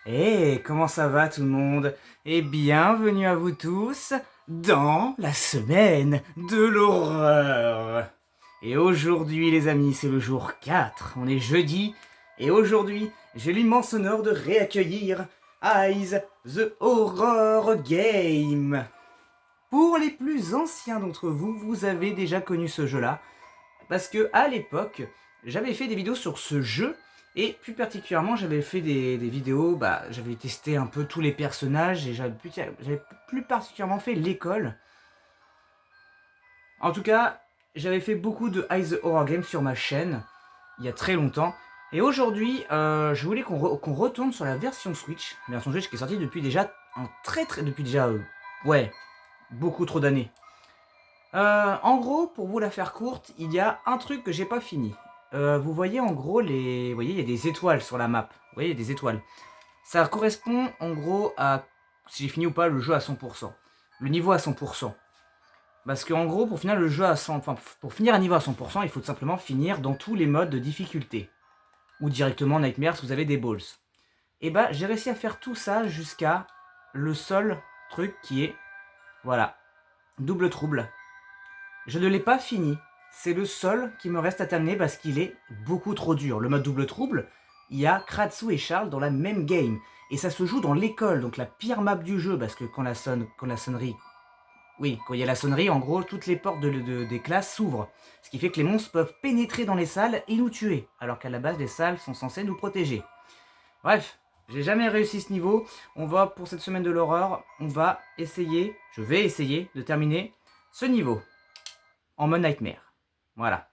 Hey, comment ça va tout le monde? Et bienvenue à vous tous dans la semaine de l'horreur. Et aujourd'hui les amis, c'est le jour 4, on est jeudi, et aujourd'hui j'ai l'immense honneur de réaccueillir Eyes the Horror Game. Pour les plus anciens d'entre vous, vous avez déjà connu ce jeu-là, parce que à l'époque, j'avais fait des vidéos sur ce jeu, et plus particulièrement, j'avais fait des vidéos, j'avais testé un peu tous les personnages, et j'avais plus particulièrement fait l'école. En tout cas, j'avais fait beaucoup de Eyes the Horror Game sur ma chaîne, il y a très longtemps. Et aujourd'hui, je voulais qu'on retourne sur la version Switch qui est sortie depuis déjà ouais, beaucoup trop d'années. En gros, pour vous la faire courte, il y a un truc que j'ai pas fini. Vous voyez en gros vous voyez, il y a des étoiles sur la map. Vous voyez, il y a des étoiles. Ça correspond en gros à si j'ai fini ou pas le jeu à 100%. Le niveau à 100%. Parce qu'en gros, pour finir le jeu à 100%, enfin, pour finir un niveau à 100%, il faut tout simplement finir dans tous les modes de difficulté. Ou directement Nightmare si vous avez des balls. Et bah, j'ai réussi à faire tout ça jusqu'à le seul truc qui est, voilà, double trouble. Je ne l'ai pas fini. C'est le seul qui me reste à terminer parce qu'il est beaucoup trop dur. Le mode double trouble, il y a Kratzu et Charles dans la même game. Et ça se joue dans l'école, donc la pire map du jeu, parce que quand la sonnerie... Oui, quand il y a la sonnerie, en gros, toutes les portes des classes s'ouvrent. Ce qui fait que les monstres peuvent pénétrer dans les salles et nous tuer. Alors qu'à la base, les salles sont censées nous protéger. Bref, j'ai jamais réussi ce niveau. On va, pour cette semaine de l'horreur, je vais essayer de terminer ce niveau en mode Nightmare. Voilà.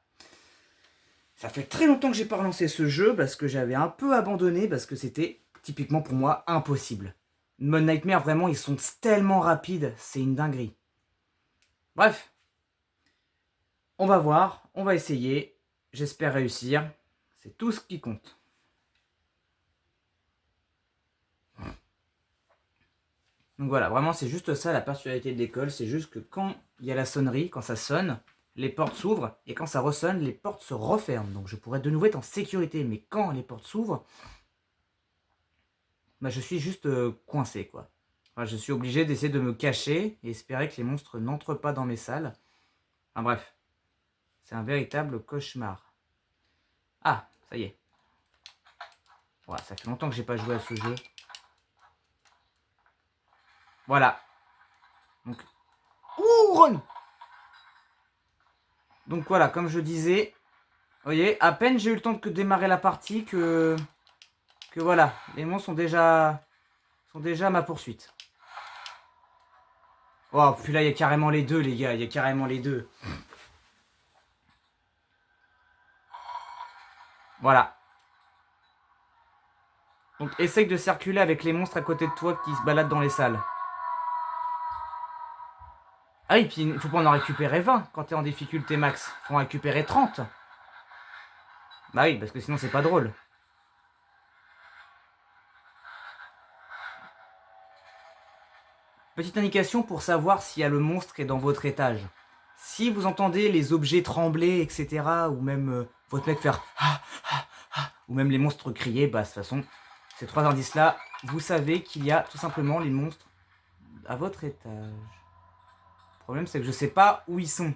Ça fait très longtemps que j'ai pas relancé ce jeu parce que j'avais un peu abandonné parce que c'était typiquement pour moi impossible. Mode Nightmare, vraiment, ils sont tellement rapides, c'est une dinguerie. Bref, on va voir, on va essayer. J'espère réussir. C'est tout ce qui compte. Donc voilà, vraiment, c'est juste ça la particularité de l'école. C'est juste que quand il y a la sonnerie, quand ça sonne, les portes s'ouvrent, et quand ça ressonne, les portes se referment. Donc je pourrais de nouveau être en sécurité, mais quand les portes s'ouvrent, je suis juste coincé, quoi. Enfin, je suis obligé d'essayer de me cacher et espérer que les monstres n'entrent pas dans mes salles. Enfin bref, c'est un véritable cauchemar. Ah, ça y est. Voilà, ça fait longtemps que j'ai pas joué à ce jeu. Voilà. Donc, run. Donc voilà, comme je disais, vous voyez, à peine j'ai eu le temps de démarrer la partie que voilà, les monstres sont déjà à ma poursuite. Oh, puis là, il y a carrément les deux, les gars, il y a carrément les deux. Voilà. Donc essaye de circuler avec les monstres à côté de toi qui se baladent dans les salles. Ah oui, puis il faut pas en récupérer 20 quand t'es en difficulté max. Faut en récupérer 30. Bah oui, parce que sinon c'est pas drôle. Petite indication pour savoir s'il y a le monstre est dans votre étage. Si vous entendez les objets trembler, etc., ou même votre mec faire ah, ah, ah, ou même les monstres crier, bah de toute façon, ces trois indices-là, vous savez qu'il y a tout simplement les monstres à votre étage. Le problème, c'est que je sais pas où ils sont.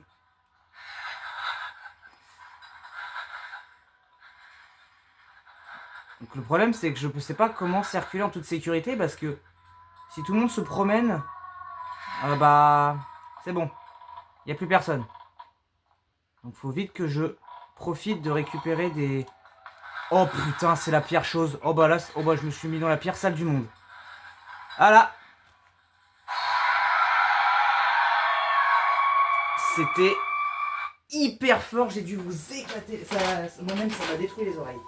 Donc le problème, c'est que je ne sais pas comment circuler en toute sécurité parce que si tout le monde se promène, c'est bon, il n'y a plus personne. Donc faut vite que je profite de récupérer des... Oh putain, c'est la pire chose. Oh bah là, je me suis mis dans la pire salle du monde. Ah là, c'était hyper fort, j'ai dû vous éclater. Moi-même, ça m'a détruit les oreilles.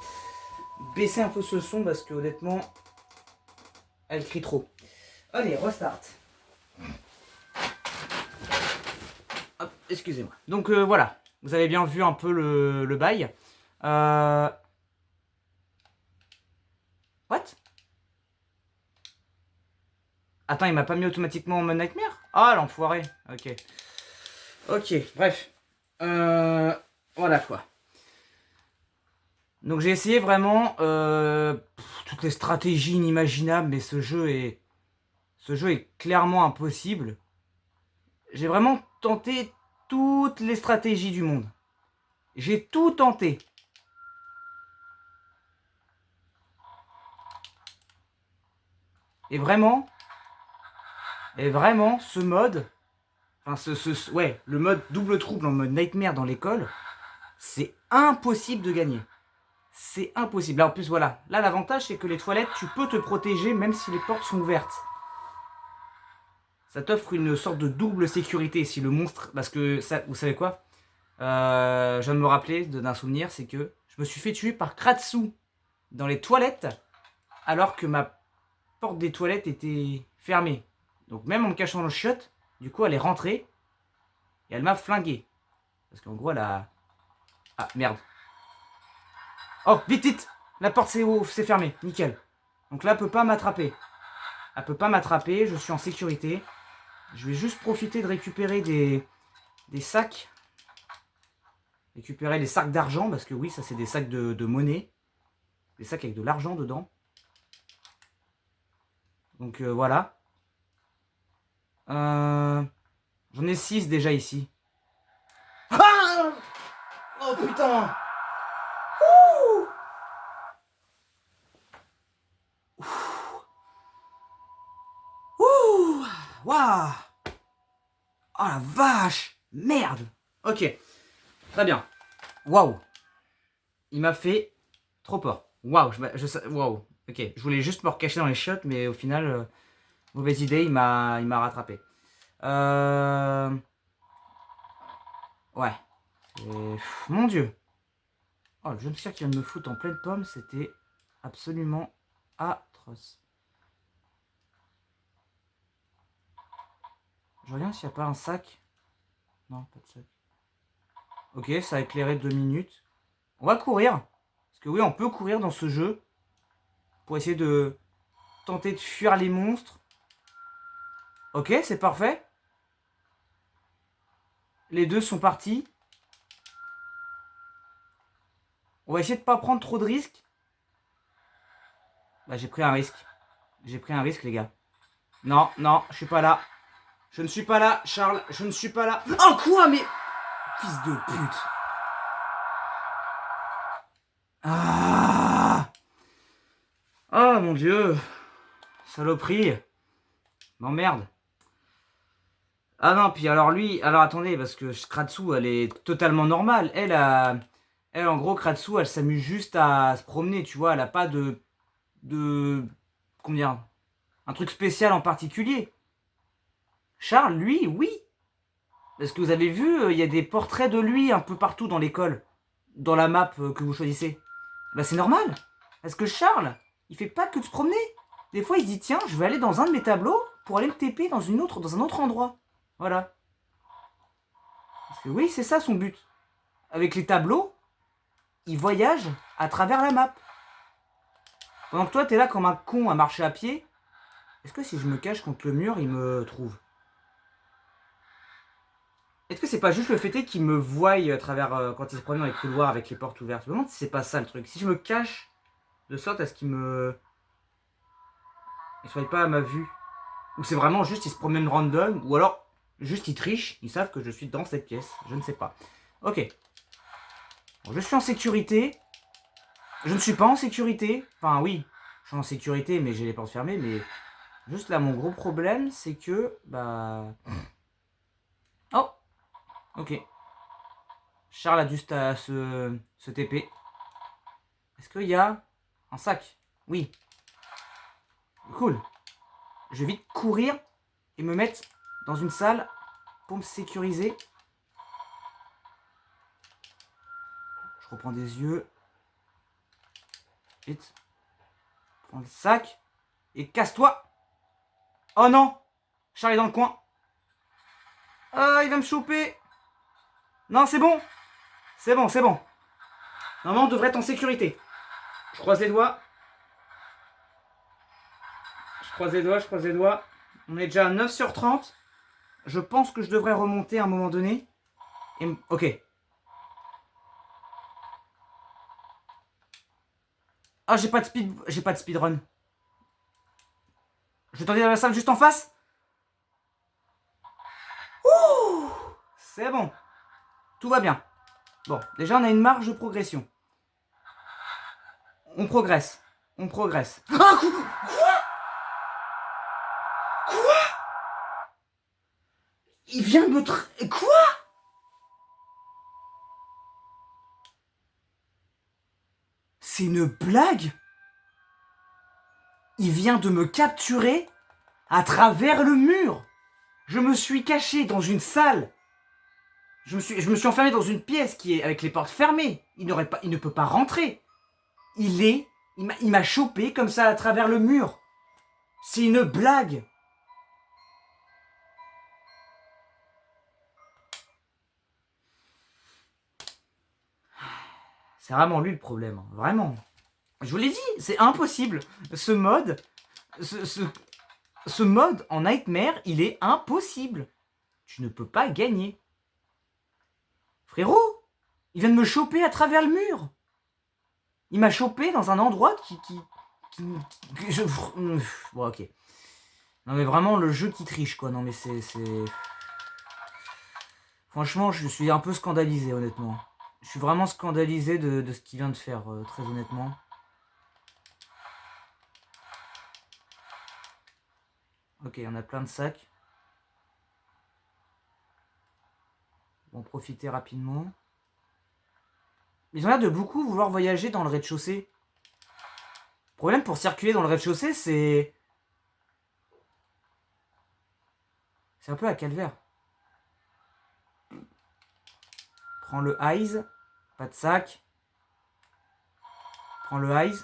Baissez un peu ce son parce que honnêtement, elle crie trop. Allez, restart. Hop, excusez-moi. Donc voilà, vous avez bien vu un peu le bail. What? Attends, il m'a pas mis automatiquement en mode Nightmare? Ah, l'enfoiré. Ok. Ok, bref. Voilà quoi. Donc j'ai essayé vraiment les stratégies inimaginables, mais ce jeu est clairement impossible. J'ai vraiment tenté toutes les stratégies du monde. J'ai tout tenté. Et vraiment, ce mode, enfin ouais, le mode double trouble en mode nightmare dans l'école, c'est impossible de gagner. C'est impossible. Là, en plus, voilà. Là, l'avantage, c'est que les toilettes, tu peux te protéger même si les portes sont ouvertes. Ça t'offre une sorte de double sécurité si le monstre... Parce que, ça, vous savez quoi, je viens de me rappeler d'un souvenir, c'est que je me suis fait tuer par Kratsu dans les toilettes alors que ma porte des toilettes était fermée. Donc même en me cachant dans le chiotte, du coup, elle est rentrée et elle m'a flingué. Parce qu'en gros, elle a... Ah, merde. Oh, vite, vite! La porte s'est fermée, nickel. Donc là, elle peut pas m'attraper. Elle peut pas m'attraper, je suis en sécurité. Je vais juste profiter de récupérer des sacs. Récupérer les sacs d'argent, parce que oui, ça c'est des sacs de monnaie. Des sacs avec de l'argent dedans. Donc voilà. J'en ai 6 déjà ici. Ah, oh putain! Ouh. Ouh. Waouh! Oh la vache! Merde! Ok. Très bien. Waouh! Il m'a fait trop peur. Waouh! Waouh! Ok. Je voulais juste me recacher dans les chiottes, mais au final, mauvaise idée, il m'a rattrapé. Ouais. Mon Dieu! Oh, le jumpscare qui vient de me foutre en pleine pomme, c'était absolument atroce. Je regarde s'il n'y a pas un sac. Non, pas de sac. Ok, ça a éclairé 2 minutes. On va courir. Parce que oui, on peut courir dans ce jeu. Pour essayer de tenter de fuir les monstres. Ok, c'est parfait. Les deux sont partis. On va essayer de pas prendre trop de risques. Bah, j'ai pris un risque. J'ai pris un risque, les gars. Non, non, je suis pas là. Je ne suis pas là, Charles. Je ne suis pas là. Oh, quoi, mais... Fils de pute. Ah. Oh, mon Dieu. Saloperie. M'emmerde. Ah non, puis alors lui... Alors, attendez, parce que Kratsu, elle est totalement normale. Elle, en gros, Kratsu, elle s'amuse juste à se promener, tu vois. Elle a pas de... Comment dire? Un truc spécial en particulier. Charles, lui, oui. Parce que vous avez vu, il y a des portraits de lui un peu partout dans l'école. Dans la map que vous choisissez. Bah c'est normal. Parce que Charles, il fait pas que de se promener. Des fois, il se dit, tiens, je vais aller dans un de mes tableaux pour aller me TP dans un autre endroit. Voilà. Parce que oui, c'est ça son but. Avec les tableaux, il voyage à travers la map. Pendant que toi, t'es là comme un con à marcher à pied. Est-ce que si je me cache contre le mur, il me trouve? Est-ce que c'est pas juste le fait qu'il me voie à travers quand il se promène dans les couloirs avec les portes ouvertes? Je me demande si c'est pas ça le truc. Si je me cache de sorte à ce qu'il me... Il soit pas à ma vue. Ou c'est vraiment juste il se promène random. Ou alors juste il triche. Ils savent que je suis dans cette pièce. Je ne sais pas. Ok. Bon, je suis en sécurité. Je ne suis pas en sécurité. Enfin oui. Je suis en sécurité mais j'ai les portes fermées. Mais juste là mon gros problème c'est que... Bah... Oh. Ok. Charles a dû se TP. Est-ce qu'il y a un sac? Oui. Cool. Je vais vite courir et me mettre dans une salle pour me sécuriser. Je reprends des yeux. Vite. Prends le sac. Et casse-toi. Oh non. Charles est dans le coin. Ah, il va me choper. Non, c'est bon. C'est bon, c'est bon. Normalement, on devrait être en sécurité. Je croise les doigts. Je croise les doigts, je croise les doigts. On est déjà à 9 sur 30. Je pense que je devrais remonter à un moment donné. Et... Ok. Ah, j'ai pas de speedrun. Je vais t'en dire la salle juste en face. Ouh, c'est bon. Tout va bien. Bon, déjà, on a une marge de progression. On progresse. On progresse. Ah, quoi? Quoi? Il vient de me... Quoi? C'est une blague? Il vient de me capturer à travers le mur. Je me suis caché dans une salle. Je me suis enfermé dans une pièce qui est avec les portes fermées. Il ne peut pas rentrer. Il m'a chopé comme ça à travers le mur. C'est une blague. C'est vraiment lui le problème, hein. Vraiment. Je vous l'ai dit, c'est impossible. Ce mode en Nightmare, il est impossible. Tu ne peux pas gagner. Frérot, il vient de me choper à travers le mur. Il m'a chopé dans un endroit Bon, ok. Non mais vraiment, le jeu qui triche, quoi. Non mais c'est... Franchement, je suis un peu scandalisé, honnêtement. Je suis vraiment scandalisé de ce qu'il vient de faire, très honnêtement. Ok, on a plein de sacs. On va en profiter rapidement. Ils ont l'air de beaucoup vouloir voyager dans le rez-de-chaussée. Le problème pour circuler dans le rez-de-chaussée, c'est... C'est un peu à calvaire. Prends le eyes. Pas de sac. Prends le eyes.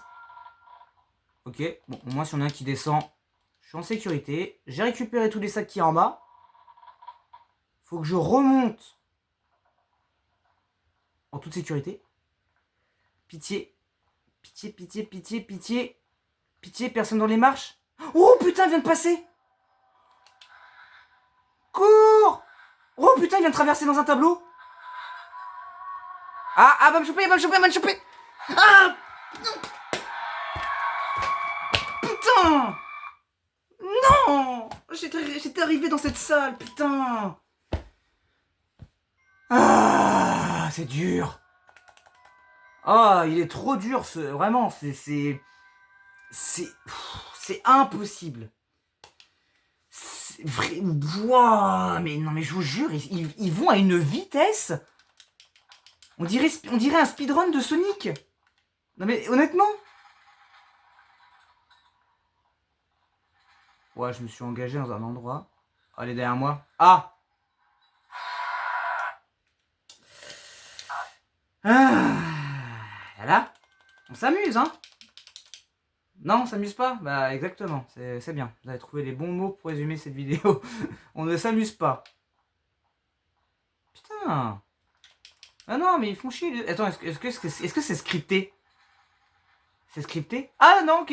Ok, bon, au moins si on a un qui descend, je suis en sécurité. J'ai récupéré tous les sacs qui y a en bas. Faut que je remonte en toute sécurité. Pitié. Pitié, pitié, pitié, pitié. Pitié, personne dans les marches. Oh putain, il vient de passer. Cours. Oh putain, il vient de traverser dans un tableau. Ah, va me choper, va me choper, va me choper. Ah putain. Non. J'étais arrivé dans cette salle, putain. Ah, c'est dur. Ah, il est trop dur, vraiment, c'est impossible. C'est vrai. Wow, mais non, mais je vous jure, ils vont à une vitesse. On dirait un speedrun de Sonic. Non mais honnêtement. Ouais, je me suis engagé dans un endroit. Allez, derrière moi. Ah. Voilà. On s'amuse, hein. Non, on s'amuse pas. Bah exactement, c'est bien. Vous avez trouvé les bons mots pour résumer cette vidéo. On ne s'amuse pas. Putain. Ah non, mais ils font chier. Attends, est-ce que c'est scripté? C'est scripté? Ah non, ok.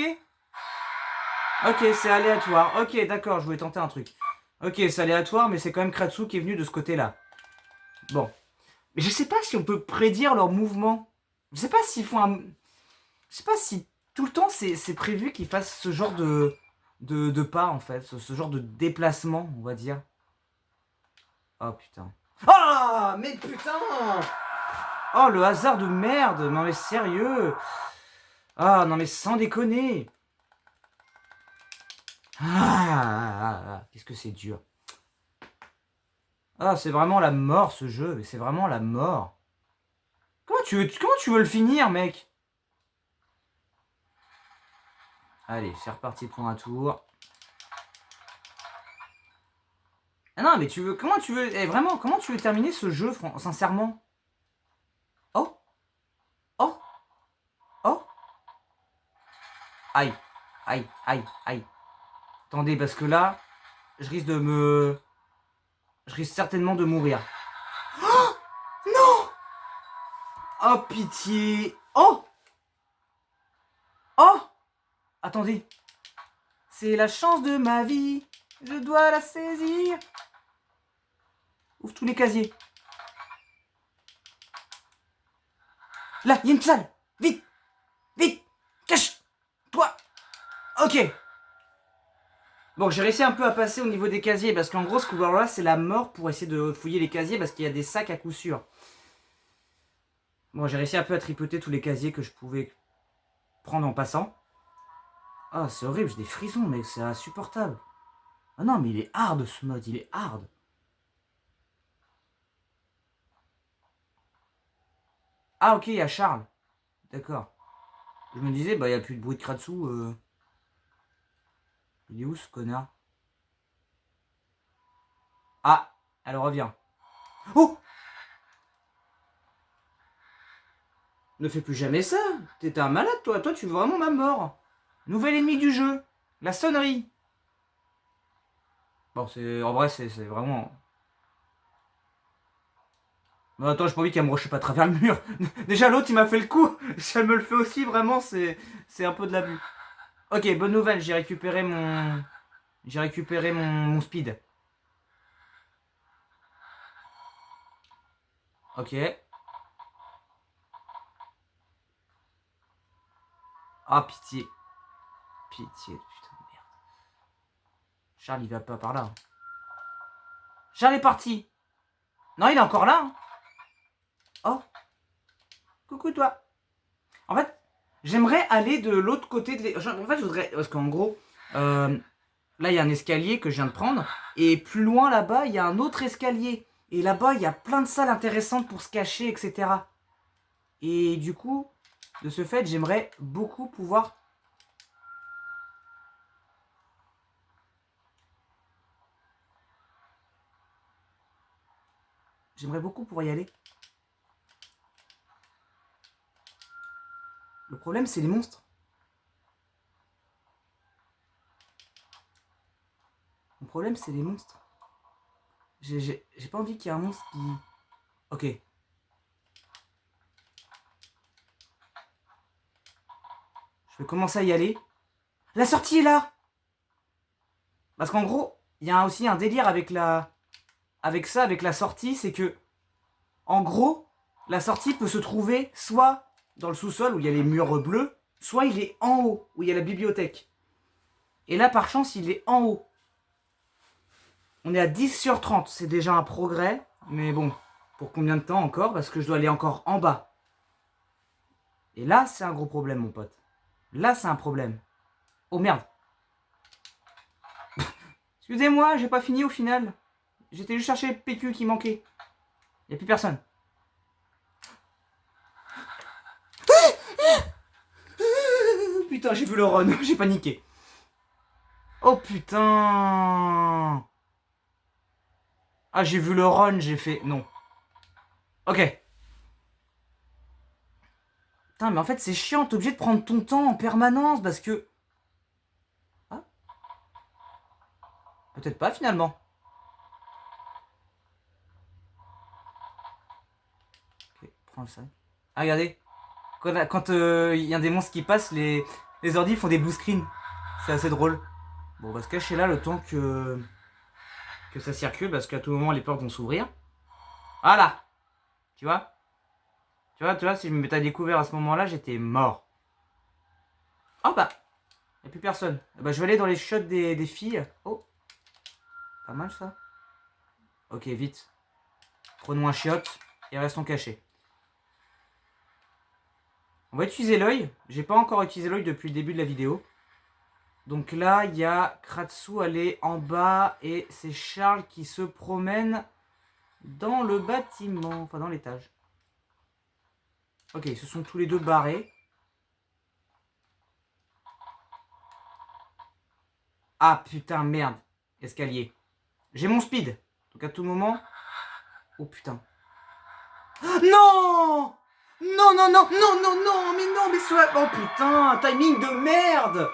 Ok, c'est aléatoire. Ok, d'accord, je voulais tenter un truc. Ok, c'est aléatoire, mais c'est quand même Kratsu qui est venu de ce côté-là. Bon. Mais je sais pas si on peut prédire leurs mouvements. Je sais pas s'ils font un... Je sais pas si tout le temps c'est prévu qu'ils fassent ce genre de pas, en fait. Ce genre de déplacement, on va dire. Oh, putain. Ah, mais putain! Oh, le hasard de merde! Non, mais sérieux! Ah, non, mais sans déconner! Qu'est-ce que c'est dur. Ah, c'est vraiment la mort, ce jeu. Mais c'est vraiment la mort. Comment tu veux le finir, mec? Allez, c'est reparti pour un tour. Ah non, mais comment tu veux... vraiment, comment tu veux terminer ce jeu, sincèrement? Oh. Oh. Oh. Aïe. Aïe, aïe, aïe. Attendez, parce que là, je risque certainement de mourir. Oh non! Oh, pitié! Oh! Oh! Attendez. C'est la chance de ma vie. Je dois la saisir. Ouvre tous les casiers. Là, il y a une salle. Vite! Vite! Cache! Ok. Bon, j'ai réussi un peu à passer au niveau des casiers, parce qu'en gros, ce couloir-là, c'est la mort pour essayer de fouiller les casiers, parce qu'il y a des sacs à coup sûr. Bon, j'ai réussi un peu à tripoter tous les casiers que je pouvais prendre en passant. Ah, c'est horrible, j'ai des frissons, mec, c'est insupportable. Ah non, mais il est hard ce mode, il est hard. Ah, ok, il y a Charles. D'accord. Je me disais, bah, il n'y a plus de bruit de Kratsu. Il est où ce connard? Ah, elle revient. Oh! Ne fais plus jamais ça. T'es un malade, toi. Toi, tu veux vraiment ma mort. Nouvel ennemi du jeu. La sonnerie. Bon, c'est en vrai, c'est vraiment... Non, attends, j'ai pas envie qu'elle me rush pas à travers le mur. Déjà, l'autre, il m'a fait le coup. Si elle me le fait aussi, vraiment, c'est un peu de l'abus. Ok, bonne nouvelle, j'ai récupéré mon... J'ai récupéré mon speed. Ok. Ah, pitié. Pitié, putain de merde. Charles, il va pas par là. Charles est parti. Non, il est encore là. Oh. Coucou, toi. En fait, j'aimerais aller de l'autre côté de en fait, je voudrais... Parce qu'en gros, là, il y a un escalier que je viens de prendre. Et plus loin, là-bas, il y a un autre escalier. Et là-bas, il y a plein de salles intéressantes pour se cacher, etc. Et du coup, de ce fait, j'aimerais beaucoup pouvoir... J'aimerais beaucoup pouvoir y aller. Le problème, c'est les monstres. Mon problème, c'est les monstres. J'ai pas envie qu'il y ait un monstre qui... Ok. Je vais commencer à y aller. La sortie est là. Parce qu'en gros, il y a aussi un délire avec la... Avec ça, avec la sortie, c'est que... En gros, la sortie peut se trouver soit dans le sous-sol où il y a les murs bleus, soit il est en haut, où il y a la bibliothèque. Et là, par chance, il est en haut. On est à 10 sur 30, c'est déjà un progrès. Mais bon, pour combien de temps encore? Parce que je dois aller encore en bas. Et là, c'est un gros problème, mon pote. Là, c'est un problème. Oh merde. Excusez-moi, j'ai pas fini au final. J'étais juste chercher le PQ qui manquait. Y a plus personne. Putain, j'ai vu le run, j'ai paniqué. Oh putain. Ah, j'ai vu le run, j'ai fait... Non. Ok. Putain, mais en fait, c'est chiant, t'es obligé de prendre ton temps en permanence parce que... Ah. Peut-être pas, finalement. Ok, prends le sac. Ah, regardez. Quand y a des monstres qui passent, les ordi font des blue screens. C'est assez drôle. Bon, on va se cacher là le temps que ça circule parce qu'à tout moment, les portes vont s'ouvrir. Voilà. Tu vois? Tu vois, si je me mettais à découvert à ce moment-là, j'étais mort. Oh bah, y a plus personne. Bah, je vais aller dans les shots des filles. Oh, pas mal ça. Ok, vite. Prenons un shot et restons cachés. On va utiliser l'œil. J'ai pas encore utilisé l'œil depuis le début de la vidéo. Donc là, il y a Kratsu allé en bas et c'est Charles qui se promène dans le bâtiment, enfin dans l'étage. Ok, ils se sont tous les deux barrés. Ah putain, merde. Escalier. J'ai mon speed. Donc à tout moment... Oh putain. Non! Non, non, non, non, non, non, mais soit... Oh putain, timing de merde!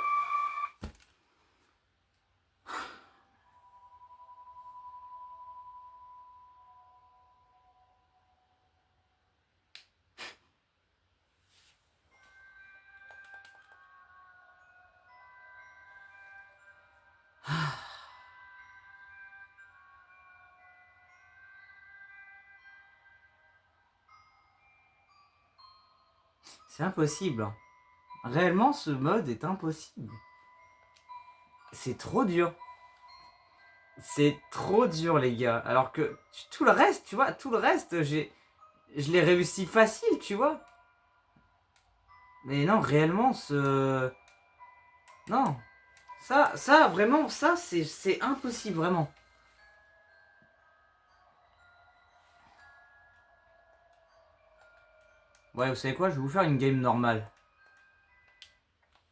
C'est impossible. Réellement, ce mode est impossible. C'est trop dur. C'est trop dur, les gars. Alors que tout le reste, tu vois, tout le reste, je l'ai réussi facile, tu vois. Mais non, réellement, non. Ça, vraiment, ça, c'est impossible, vraiment. Ouais, vous savez quoi, je vais vous faire une game normale.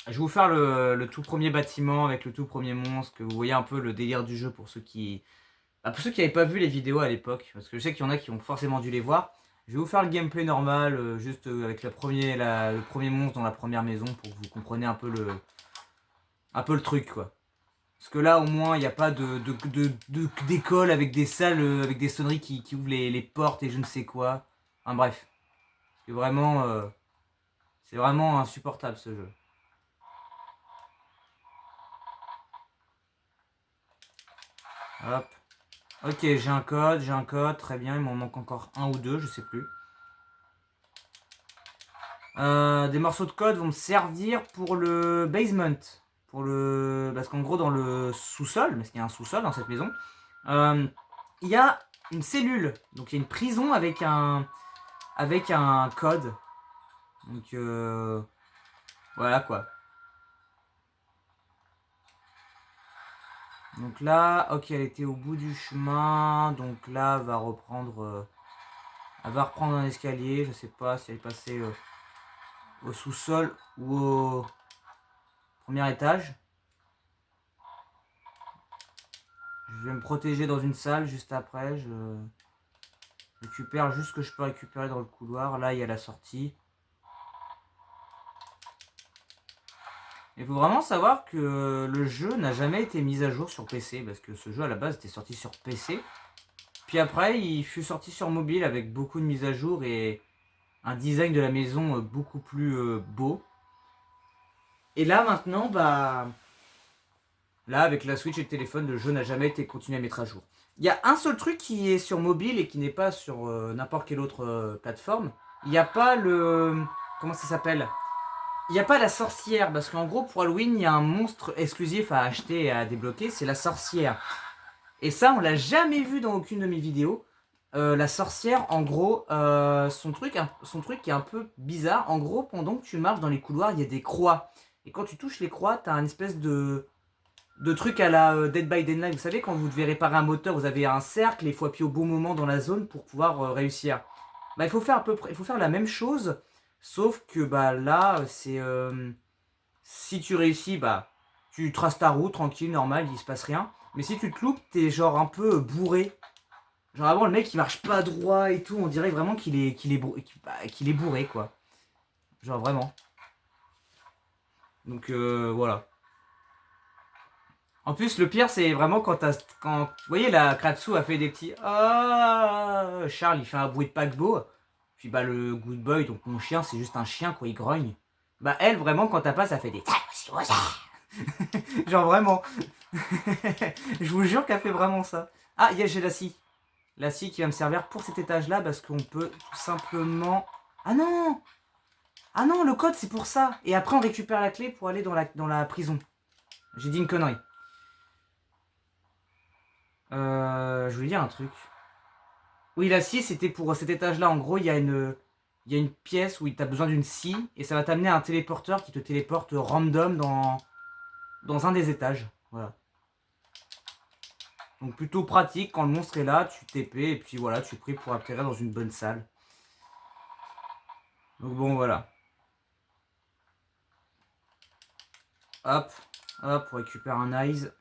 Je vais vous faire le tout premier bâtiment avec le tout premier monstre, que vous voyez un peu le délire du jeu pour ceux qui... Bah, pour ceux qui n'avaient pas vu les vidéos à l'époque, parce que je sais qu'il y en a qui ont forcément dû les voir. Je vais vous faire le gameplay normal, juste avec le premier monstre dans la première maison, pour que vous compreniez un peu le truc, quoi. Parce que là, au moins, il n'y a pas d'école avec des salles, avec des sonneries qui ouvrent les portes et je ne sais quoi. Enfin bref, c'est vraiment insupportable ce jeu. Hop. Ok, j'ai un code, très bien, il m'en manque encore un ou deux, je sais plus. Des morceaux de code vont me servir pour le basement. Parce qu'en gros, dans le sous-sol, parce qu'il y a un sous-sol dans cette maison, il y a une cellule. Donc il y a une prison avec un code. Donc voilà quoi. Donc là, ok, elle était au bout du chemin. Donc là, elle va reprendre un escalier. Je sais pas si elle est passée au sous-sol ou au premier étage. Je vais me protéger dans une salle juste après. Je récupère juste ce que je peux récupérer dans le couloir. Là, il y a la sortie. Il faut vraiment savoir que le jeu n'a jamais été mis à jour sur PC. Parce que ce jeu, à la base, était sorti sur PC. Puis après, il fut sorti sur mobile avec beaucoup de mises à jour et un design de la maison beaucoup plus beau. Et là, maintenant, bah... Là, avec la Switch et le téléphone, le jeu n'a jamais été continué à mettre à jour. Il y a un seul truc qui est sur mobile et qui n'est pas sur n'importe quelle autre plateforme. Il n'y a pas le... Comment ça s'appelle? Il n'y a pas la sorcière, parce qu'en gros, pour Halloween, il y a un monstre exclusif à acheter et à débloquer, c'est la sorcière. Et ça, on l'a jamais vu dans aucune de mes vidéos. La sorcière, en gros, son truc qui est un peu bizarre, en gros, pendant que tu marches dans les couloirs, il y a des croix. Et quand tu touches les croix, t'as un espèce de truc à la Dead by Daylight. Vous savez, quand vous devez réparer un moteur, vous avez un cercle et il faut appuyer au bon moment dans la zone pour pouvoir réussir. Bah, il faut faire il faut faire la même chose, sauf que bah là, c'est si tu réussis, bah tu traces ta route tranquille, normal, il se passe rien. Mais si tu te loupes, t'es genre un peu bourré. Genre avant le mec il marche pas droit et tout, on dirait vraiment qu'il est bourré quoi. Genre vraiment. Donc voilà. En plus, le pire, c'est vraiment quand vous voyez, la Kratsu a fait des petits. Ah, Charles, il fait un bruit de paquebot. Puis, bah, le Good Boy, donc mon chien, c'est juste un chien, quoi, il grogne. Bah, elle, vraiment, quand elle passe, ça fait des. Genre, vraiment. Je vous jure qu'elle fait vraiment ça. Ah, j'ai la scie. La scie qui va me servir pour cet étage-là, parce qu'on peut tout simplement. Ah non! Ah non, le code, c'est pour ça. Et après, on récupère la clé pour aller dans la prison. J'ai dit une connerie. Je voulais dire un truc. Oui, la scie, c'était pour cet étage-là. En gros, il y a une pièce où tu as besoin d'une scie et ça va t'amener à un téléporteur qui te téléporte random dans un des étages. Voilà. Donc plutôt pratique, quand le monstre est là, tu TP et puis voilà, tu pries pour atterrir dans une bonne salle. Donc bon, voilà. Hop, hop, on récupère un eyes.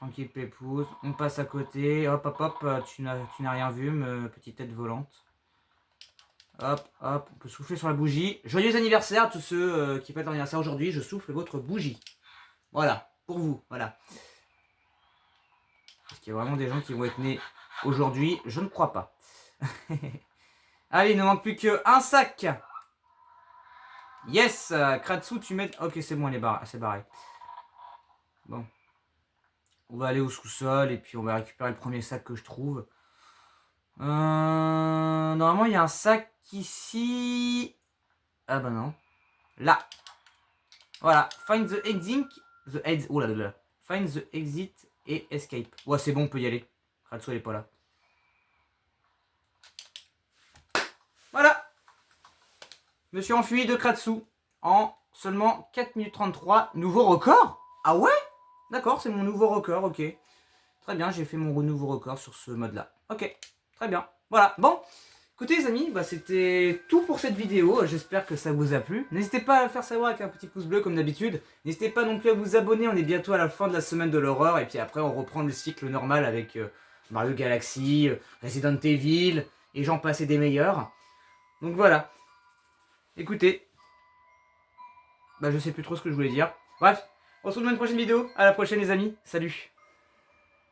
Tranquille pépouze, on passe à côté, hop hop hop, tu n'as rien vu, petite tête volante. Hop hop, on peut souffler sur la bougie. Joyeux anniversaire à tous ceux qui fêtent leur anniversaire aujourd'hui, je souffle votre bougie. Voilà, pour vous, voilà. Est-ce qu'il y a vraiment des gens qui vont être nés aujourd'hui? Je ne crois pas. Allez, il ne manque plus qu'un sac. Yes, Kratsu, tu mets... Ok, c'est bon, c'est barré. Bon. On va aller au sous-sol et puis on va récupérer le premier sac que je trouve. Normalement, il y a un sac ici. Ah bah non. Là. Voilà, find the exit, oh là là là. Find the exit et escape. Ouais, c'est bon, on peut y aller. Kratsu, elle est pas là. Voilà. Je me suis enfui de Kratsu en seulement 4 minutes 33. Nouveau record? Ah ouais? D'accord, c'est mon nouveau record, ok. Très bien, j'ai fait mon nouveau record sur ce mode-là. Ok, très bien. Voilà, bon. Écoutez les amis, bah, c'était tout pour cette vidéo, j'espère que ça vous a plu. N'hésitez pas à le faire savoir avec un petit pouce bleu comme d'habitude. N'hésitez pas non plus à vous abonner, on est bientôt à la fin de la semaine de l'horreur. Et puis après on reprend le cycle normal avec Mario Galaxy, Resident Evil, et j'en passe et des meilleurs. Donc voilà. Écoutez, bah, je sais plus trop ce que je voulais dire. Bref, on se retrouve dans une prochaine vidéo, à la prochaine les amis, salut.